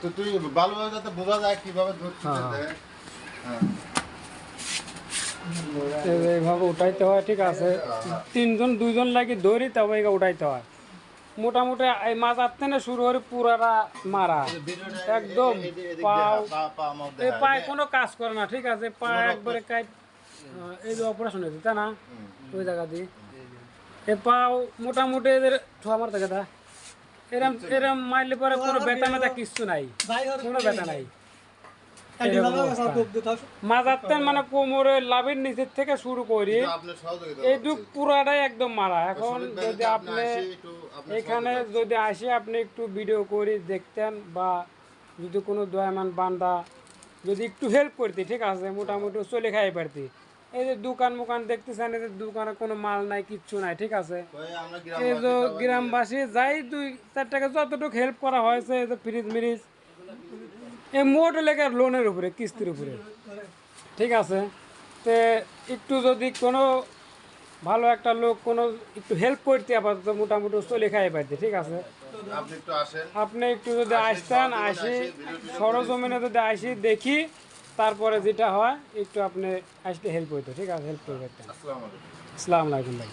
তো তুই ভালোভাবে যাতে বোঝা যায় কিভাবে ধরছিস। হ্যাঁ এইভাবে উঠাইতে হয়, ঠিক আছে। তিনজন দুইজন লাগি ধরি তবে এটা উঠাইতে হয়। মোটামুটি এই মাছ আসতে না শুরু করে পুরাটা মারা একদম পাও, এই পায়ে কোনো কাজ করে না, ঠিক আছে। পা একবারে কাট, এই যে অপারেশন হয়েছে তাই না, ওই জায়গা দিয়ে এ পাও মোটামুটি এদের ছোঁয়া মারতে গেতা এরম এরম মারলে পরে কোনো ব্যথা মেথা কিচ্ছু নাই, কোনো ব্যথা নাই। মাজারতেন মানে কোমরে লাভের নিচের থেকে শুরু করি এইটুক পুরাটাই একদম মারা। এখন যদি আপনি এখানে যদি আসে আপনি একটু ভিডিও করে দেখতেন বা যদি কোনো দয়ামান বান্দা যদি একটু হেল্প করতে, ঠিক আছে, মোটামুটি চলে খাই পারতি। এই যে দোকান মোকান দেখতেছেন, এই যে দোকানে কোনো মাল নাই, কিচ্ছু নাই, ঠিক আছে। এই যে গ্রামবাসী যাই 2-4 টাকা যতটুকু হেল্প করা হয়েছে, এই যে ফ্রিজ মিরিজ এই মোট এলাকার লোনের উপরে, কিস্তির উপরে, ঠিক আছে। তে একটু যদি কোনো ভালো একটা লোক কোনো একটু হেল্প করতে আপাতত মোটামুটি চলে খাই পারতে, ঠিক আছে। আপনি একটু যদি আসতেন, আসি সরজমিনে যদি আসি দেখি, তারপরে যেটা হয় একটু আপনি আসলে হেল্প হইতো, ঠিক আছে, হেল্প করে পারতেন। আসসালামু আলাইকুম ভাই।